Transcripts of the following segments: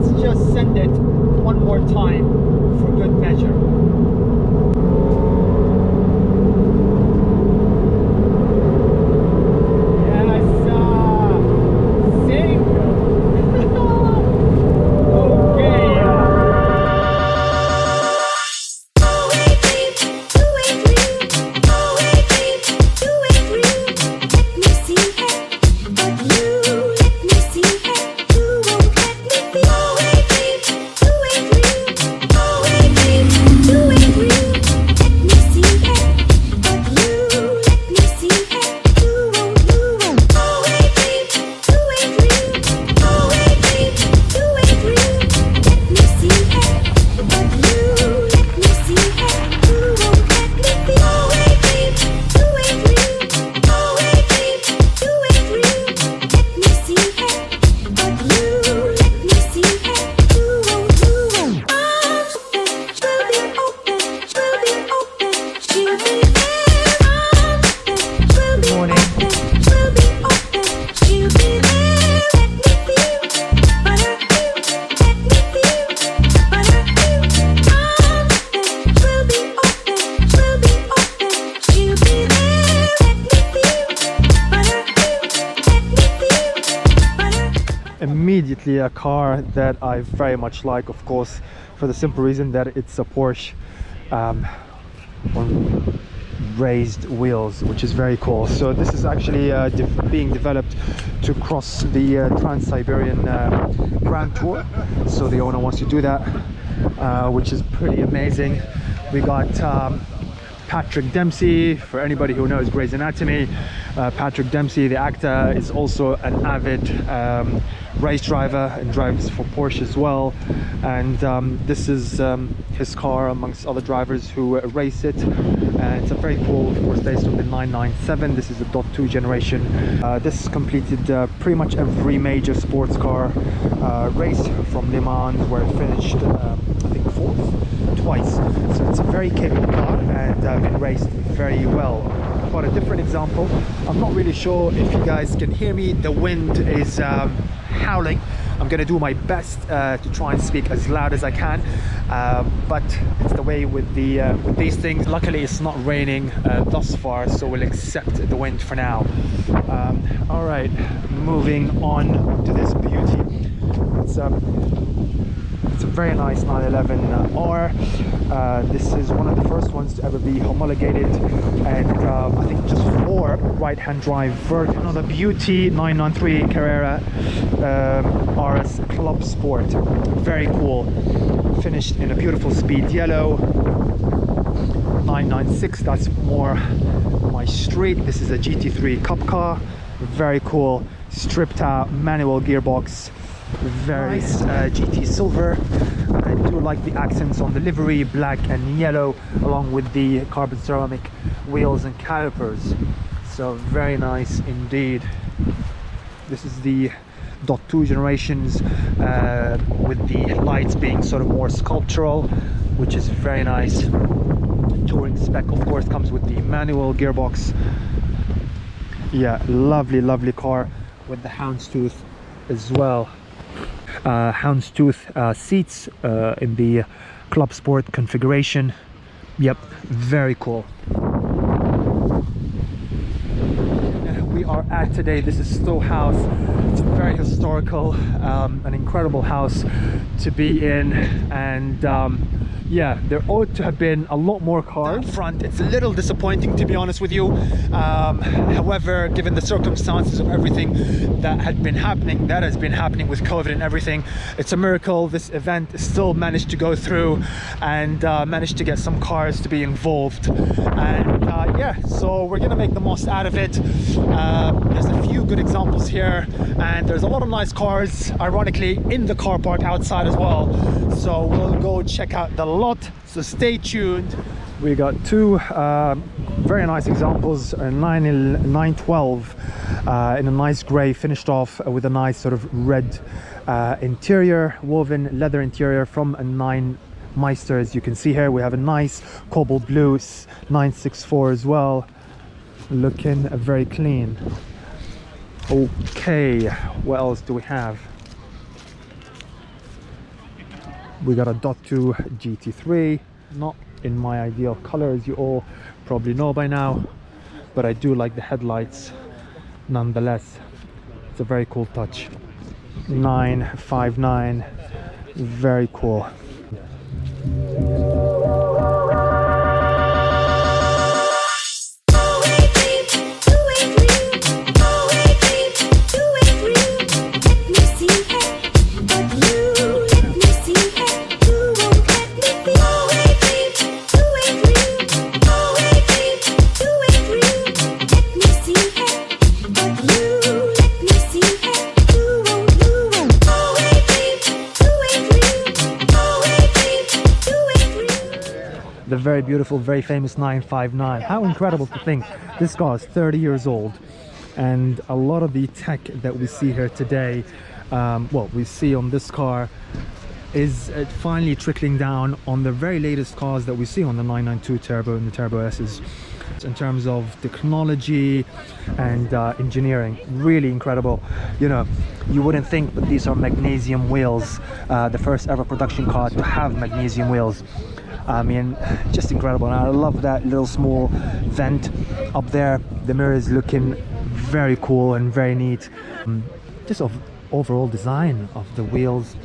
let's just send it one more time for good measure. Immediately a car that I very much like, of course, for the simple reason that it's a Porsche on raised wheels, which is very cool. So this is actually being developed to cross the Trans-Siberian Grand Tour, so the owner wants to do that, which is pretty amazing. We got Patrick Dempsey, for anybody who knows Grey's Anatomy. Patrick Dempsey, the actor, is also an avid race driver and drives for Porsche as well, and this is his car amongst other drivers who race it. It's a very cool, of course, based on the 997. This is the .2 generation. This completed pretty much every major sports car race from Le Mans, where it finished I think 4th twice. So it's a very capable car and been raced very well. Quite a different example. I'm not really sure if you guys can hear me. The wind is howling. I'm gonna do my best to try and speak as loud as I can, but it's the way with these things. Luckily it's not raining thus far, so we'll accept the wind for now. All right, moving on to this beauty. It's a very nice 911R. This is one of the first ones to ever be homologated, and I think just 4 right-hand drive versions. Another beauty, 993 Carrera RS Club Sport. Very cool. Finished in a beautiful speed yellow. 996, that's more my street. This is a GT3 Cup car. Very cool. Stripped out manual gearbox. Very nice GT silver. I do like the accents on the livery, black and yellow, along with the carbon ceramic wheels and calipers. So very nice indeed. This is the .2 generations, with the lights being sort of more sculptural, which is very nice. Touring spec, of course, comes with the manual gearbox. Yeah, lovely car with the houndstooth as well. Houndstooth seats in the Club Sport configuration. Yep, very cool. We are at today, this is Stowe House. It's a very historical, an incredible house to be in, and yeah, there ought to have been a lot more cars. That front, it's a little disappointing, to be honest with you. However, given the circumstances of everything that has been happening with COVID and everything, it's a miracle this event still managed to go through and managed to get some cars to be involved. And yeah, so we're gonna make the most out of it. There's a few good examples here, and there's a lot of nice cars, ironically, in the car park outside as well. So we'll go check out the lot, so stay tuned. We got 2 very nice examples, a 912 in a nice grey, finished off with a nice sort of red interior, woven leather interior from a 9 Meister. As you can see here, we have a nice cobalt blue 964 as well, looking very clean. Okay, what else do we have? We got a .2 GT3, not in my ideal color, as you all probably know by now, but I do like the headlights nonetheless. It's a very cool touch. 959, very cool. The very beautiful, very famous 959. How incredible to think this car is 30 years old, and a lot of the tech that we see here today, well, we see on this car, is finally trickling down on the very latest cars that we see on the 992 Turbo and the Turbo S's. In terms of technology and engineering, really incredible. You know, you wouldn't think, but these are magnesium wheels, the first ever production car to have magnesium wheels. I mean, just incredible. And I love that little small vent up there. The mirrors looking very cool and very neat. Just overall design of the wheels,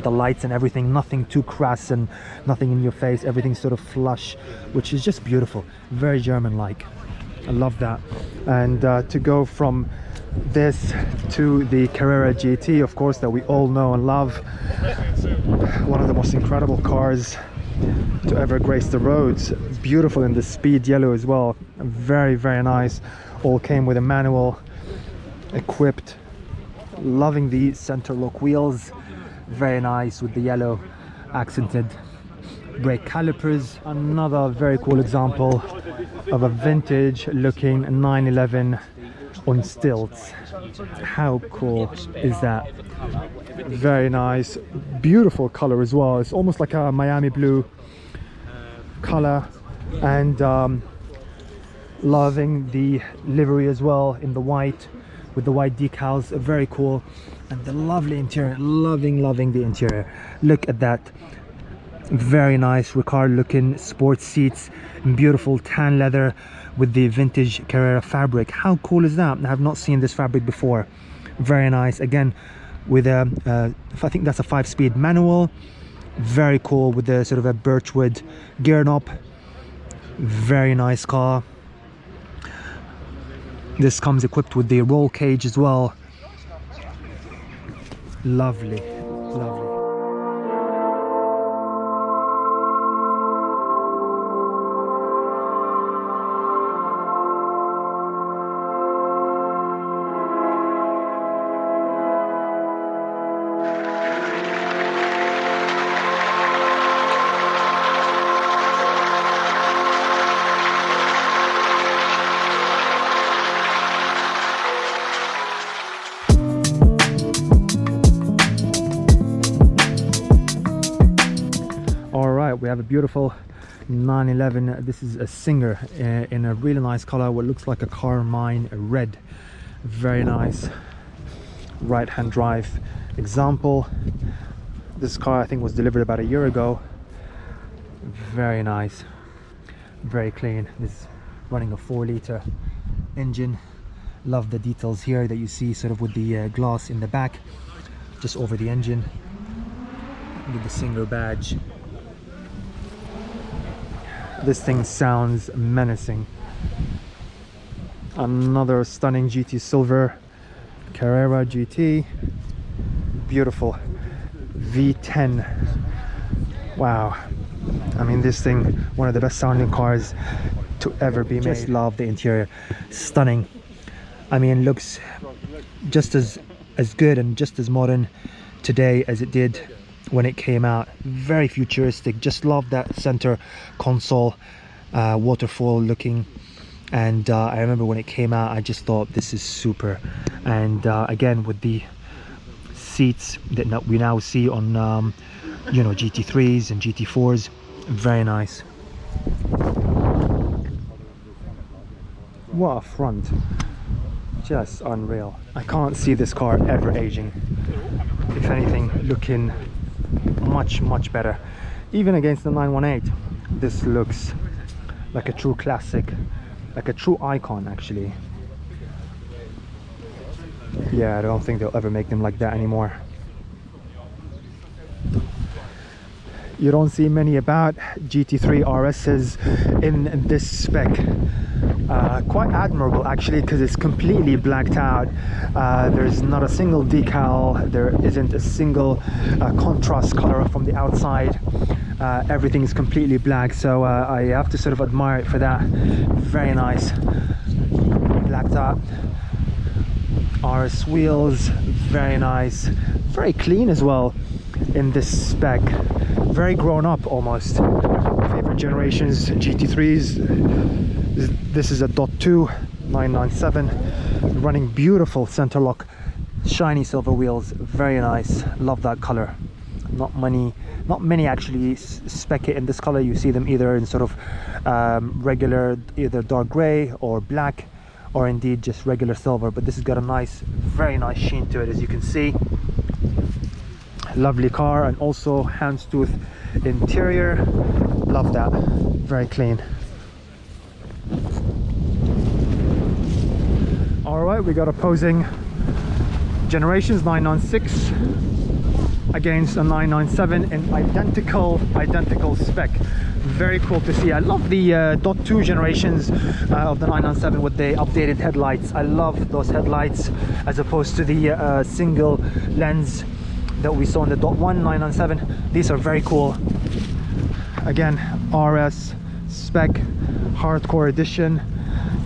the lights and everything, nothing too crass and nothing in your face, everything sort of flush, which is just beautiful, very German-like. I love that. And to go from this to the Carrera GT, of course, that we all know and love, one of the most incredible cars to ever grace the roads. Beautiful in the speed yellow as well, very, very nice. All came with a manual equipped. Loving the center lock wheels, very nice with the yellow accented brake calipers. Another very cool example of a vintage looking 911 on stilts. How cool is that? Very nice, beautiful color as well. It's almost like a Miami blue color, and loving the livery as well in the white with the white decals. Very cool. And the lovely interior, loving the interior. Look at that, very nice Recaro looking sports seats, beautiful tan leather with the vintage Carrera fabric. How cool is that? I have not seen this fabric before. Very nice, again with a I think that's a 5-speed manual. Very cool with the sort of a birchwood gear knob. Very nice car. This comes equipped with the roll cage as well. Lovely, lovely. We have a beautiful 911. This is a Singer in a really nice color, what looks like a carmine red. Very nice right hand drive example. This car I think was delivered about a year ago. Very nice, very clean. This is running a 4-liter engine. Love the details here that you see sort of with the glass in the back just over the engine with the Singer badge. This thing sounds menacing. Another stunning GT Silver Carrera GT. Beautiful V10. Wow. I mean, this thing, one of the best sounding cars to ever be made. Just love the interior. Stunning. I mean, looks just as good and just as modern today as it did when it came out. Very futuristic. Just love that center console, waterfall looking. And I remember when it came out, I just thought this is super. And again, with the seats that we now see on you know, GT3s and GT4s, very nice. What a front, just unreal. I can't see this car ever aging. If anything, looking much better. Even against the 918, this looks like a true classic, like a true icon actually. Yeah, I don't think they'll ever make them like that anymore. You don't see many about GT3 RSs in this spec. Quite admirable actually, because it's completely blacked out. There's not a single decal, there isn't a single contrast color from the outside. Everything is completely black, so I have to sort of admire it for that. Very nice, blacked out. RS wheels, very nice, very clean as well in this spec. Very grown up almost. Favorite generations GT3s. This is a .2 997, running beautiful center lock, shiny silver wheels, very nice. Love that color. Not many actually spec it in this color. You see them either in sort of regular, either dark gray or black, or indeed just regular silver, but this has got a nice, very nice sheen to it, as you can see. Lovely car, and also houndstooth interior. Love that. Very clean. All right, we got opposing generations, 996 against a 997 in identical spec. Very cool to see. I love the .2 generations of the 997 with the updated headlights. I love those headlights as opposed to the single lens that we saw in the .1 997. These are very cool. Again, RS spec, hardcore edition,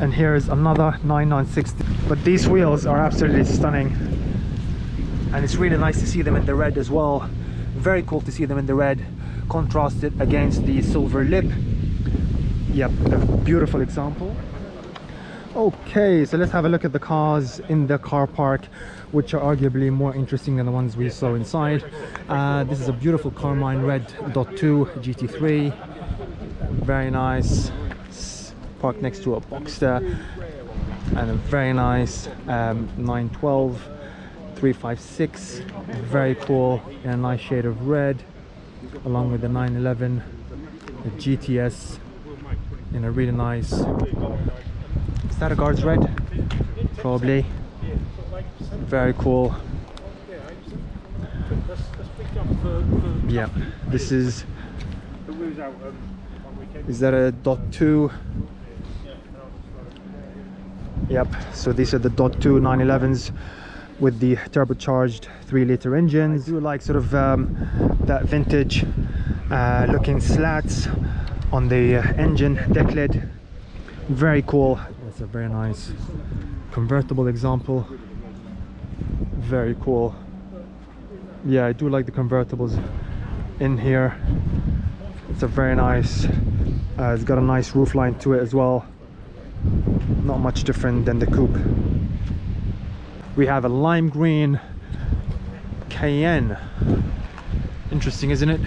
and here's another 996. But these wheels are absolutely stunning, and it's really nice to see them in the red as well. Very cool to see them in the red, contrasted against the silver lip. Yep, a beautiful example. Okay, so let's have a look at the cars in the car park, which are arguably more interesting than the ones we saw inside. This is a beautiful carmine red .2 GT3, very nice, parked next to a Boxster, and a very nice 912 356, very cool, in a nice shade of red, along with the 911, the GTS in a really nice, is that a guards red? Probably. Very cool. Yeah, this is that a .2? Yep, so these are the .2 911s with the turbocharged 3-liter engines. I do like sort of that vintage looking slats on the engine deck lid. Very cool. That's a very nice convertible example. Very cool. Yeah, I do like the convertibles in here. It's a very nice, it's got a nice roof line to it as well. Not much different than the coupe. We have a lime green Cayenne. Interesting, isn't it?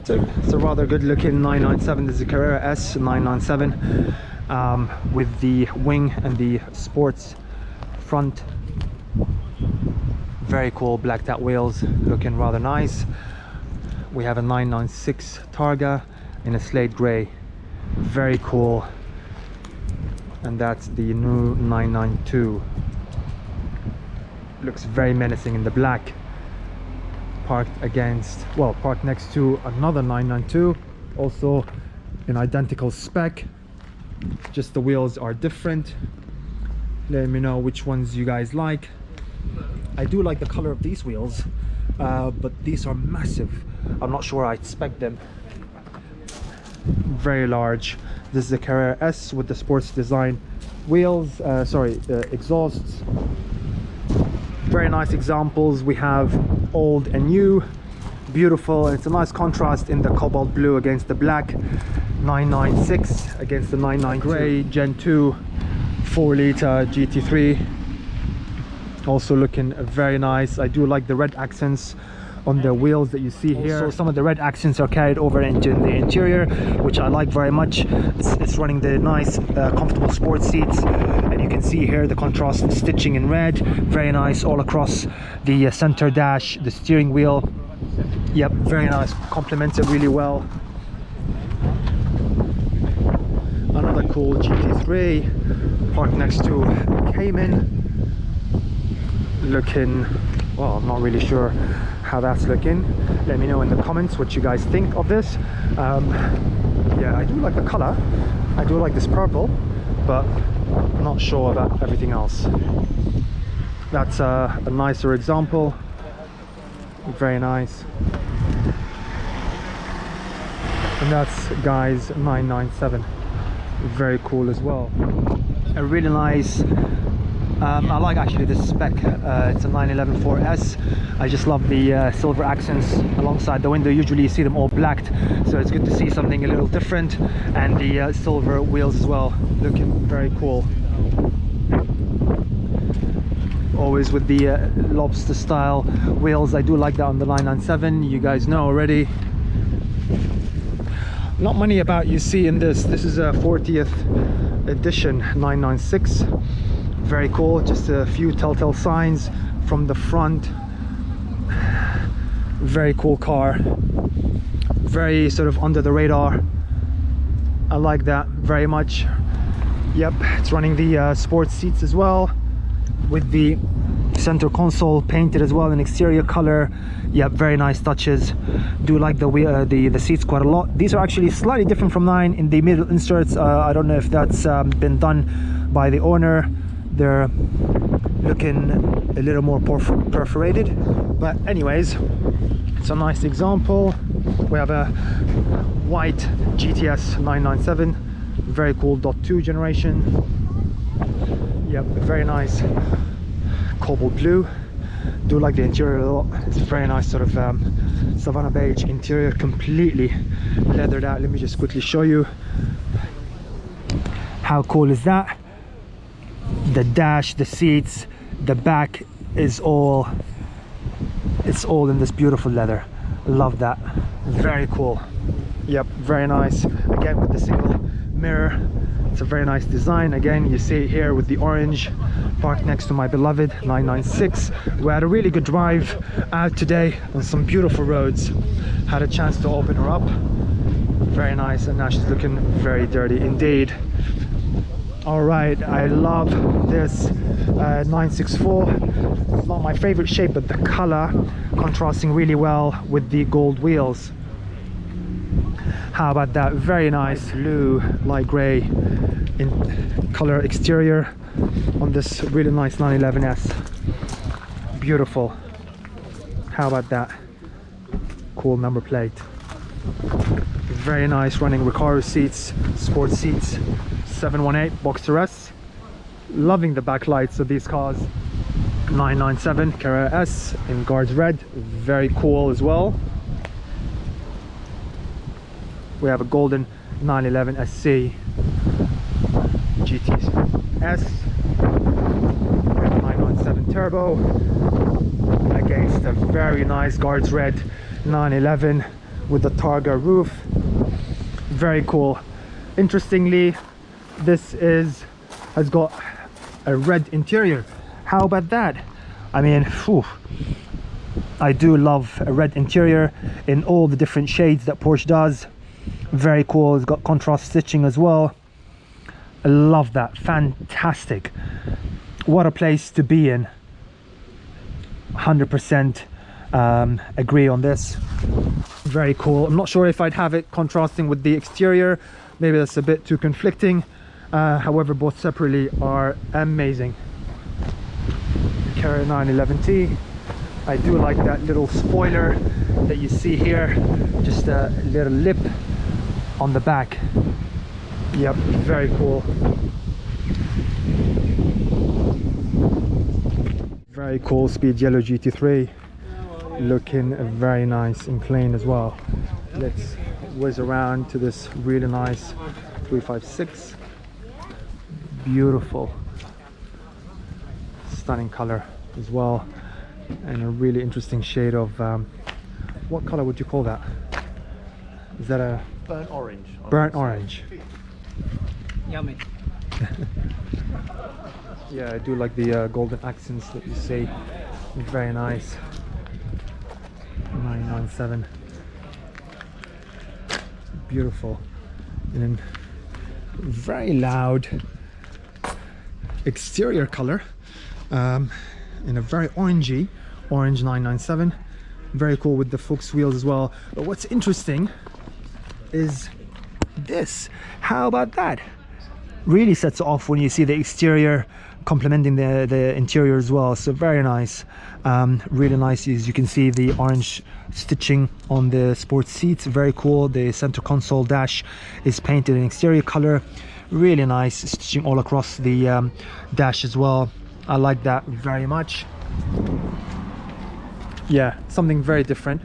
It's a rather good looking 997. This is a Carrera S 997 with the wing and the sports front. Very cool blacked out wheels, looking rather nice. We have a 996 Targa in a slate gray. Very cool. And that's the new 992. Looks very menacing in the black. Parked next to another 992, also in identical spec, just the wheels are different. Let me know which ones you guys like. I do like the color of these wheels, but these are massive. I'm not sure I'd spec them. Very large. This is a Carrera S with the sports design wheels, exhausts. Very nice examples. We have old and new, beautiful, and it's a nice contrast in the cobalt blue against the black. 996 against the 99 gray Gen 2 4-liter GT3, also looking very nice. I do like the red accents on the wheels that you see here. So some of the red accents are carried over into the interior, which I like very much. It's running the nice comfortable sports seats, and you can see here the contrast stitching in red, very nice all across the center dash, the steering wheel. Yep, very nice, complements it really well. Another cool GT3 parked next to Cayman, looking, well, I'm not really sure how that's looking. Let me know in the comments what you guys think of this. Yeah, I do like the color, I do like this purple, but I'm not sure about everything else. That's a nicer example, very nice. And that's guys 997, very cool as well. A really nice, I like actually this spec. It's a 911 4S. I just love the silver accents alongside the window. Usually you see them all blacked, so it's good to see something a little different, and the silver wheels as well, looking very cool. Always with the lobster style wheels. I do like that on the 997, you guys know already. Not many about you see in this. This is a 40th edition 996. Very cool, just a few telltale signs from the front. Very cool car, very sort of under the radar. I like that very much. Yep, it's running the sports seats as well, with the center console painted as well in exterior color. Yep, very nice touches. Do like the seats quite a lot. These are actually slightly different from 9 in the middle inserts. I don't know if that's been done by the owner. They're looking a little more perforated, but anyways, it's a nice example. We have a white GTS 997, very cool .2 generation. Yep, very nice cobalt blue. Do like the interior a lot. It's a very nice sort of Savannah beige interior, completely leathered out. Let me just quickly show you. How cool is that? The dash, the seats, the back is all, it's all in this beautiful leather. Love that, very cool. Yep, very nice. Again with the single mirror, it's a very nice design. Again, you see it here with the orange, parked next to my beloved 996. We had a really good drive out today on some beautiful roads. Had a chance to open her up, very nice, and now she's looking very dirty indeed. All right, I love this 964. It's not my favorite shape, but the color contrasting really well with the gold wheels. How about that? Very nice blue, light gray in color exterior on this really nice 911S. Beautiful. How about that? Cool number plate. Very nice running Recaro seats, sports seats. 718 Boxster S. Loving the backlights of these cars. 997 Carrera S in guards red, very cool as well. We have a golden 911 SC GTS 997 Turbo against a very nice guards red 911 with the Targa roof. Very cool. Interestingly, this has got a red interior. How about that? I mean, whew, I do love a red interior in all the different shades that Porsche does. Very cool. It's got contrast stitching as well. I love that. Fantastic. What a place to be in. 100% agree on this. Very cool. I'm not sure if I'd have it contrasting with the exterior. Maybe that's a bit too conflicting. However, both separately are amazing. Carrera 911T. I do like that little spoiler that you see here. Just a little lip on the back. Yep, very cool. Very cool speed yellow GT3. Looking very nice in clean as well. Let's whiz around to this really nice 356. Beautiful, stunning color as well, and a really interesting shade of what color would you call that? Is that a burnt orange? Burnt orange. Yummy. Yeah, I do like the golden accents that you see. Very nice. 997. Beautiful. And then very loud exterior color in a very orangey orange 997. Very cool with the Fuchs wheels as well. But what's interesting is this. How about that? Really sets off when you see the exterior complementing the interior as well. So very nice. Really nice. As you can see, the orange stitching on the sports seats, very cool. The center console dash is painted in exterior color. Really nice stitching all across the dash as well. I like that very much. Yeah, something very different.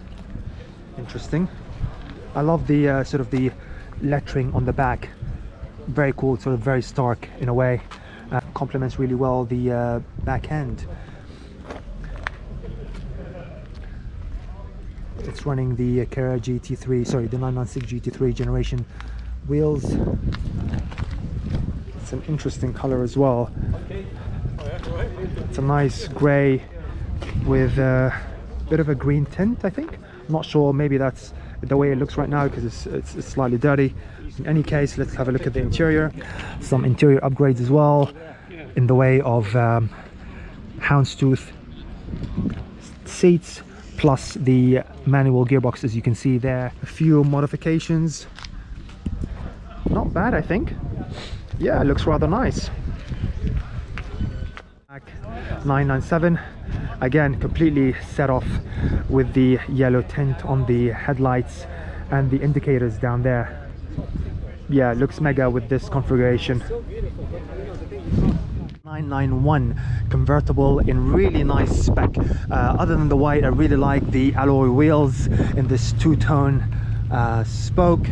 Interesting. I love the sort of the lettering on the back. Very cool, sort of very stark in a way. Complements really well the back end. It's running the Carrera GT3, sorry, the 996 GT3 generation wheels. It's an interesting color as well. It's a nice grey with a bit of a green tint, I think. I'm not sure, maybe that's the way it looks right now because it's slightly dirty. In any case, let's have a look at the interior. Some interior upgrades as well in the way of houndstooth seats, plus the manual gearbox, as you can see there. A few modifications. Not bad, I think. Yeah, it looks rather nice. 997, again completely set off with the yellow tint on the headlights and the indicators down there. Yeah, it looks mega with this configuration. 991 convertible in really nice spec. Other than the white, I really like the alloy wheels in this two-tone spoke,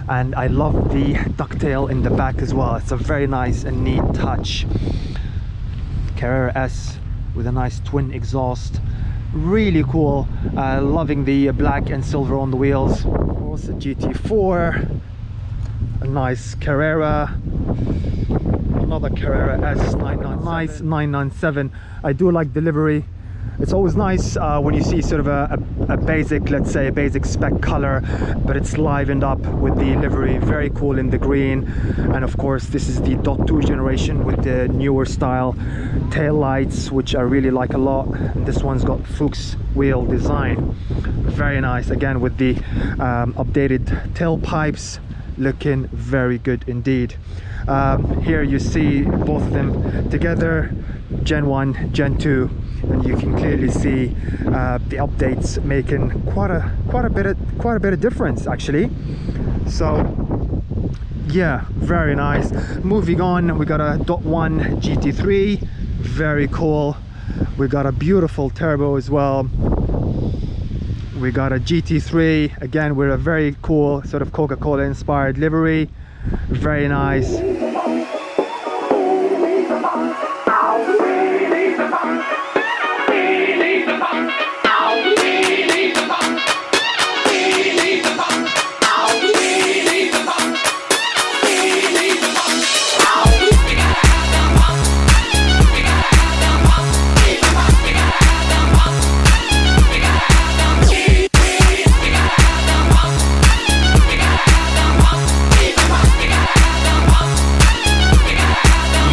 and I love the ducktail in the back as well. It's a very nice and neat touch. Carrera S with a nice twin exhaust, really cool. Loving the black and silver on the wheels. Of course, a GT4, a nice Carrera, another Carrera S 997. I do like the livery. It's always nice when you see sort of a basic, let's say a basic spec color, but it's livened up with the livery. Very cool in the green. And of course, this is the .2 generation with the newer style tail lights, which I really like a lot. And this one's got Fuchs wheel design. Very nice, again with the updated tailpipes, looking very good indeed. Here you see both of them together, Gen 1, Gen 2, and you can clearly see the updates making quite a bit of difference actually. So yeah, very nice. Moving on, we got a .1 GT3, very cool. We got a beautiful turbo as well. We got a GT3 again with a very cool sort of Coca-Cola inspired livery. Very nice.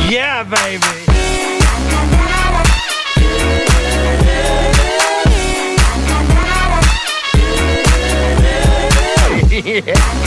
Yeah, baby. Yeah.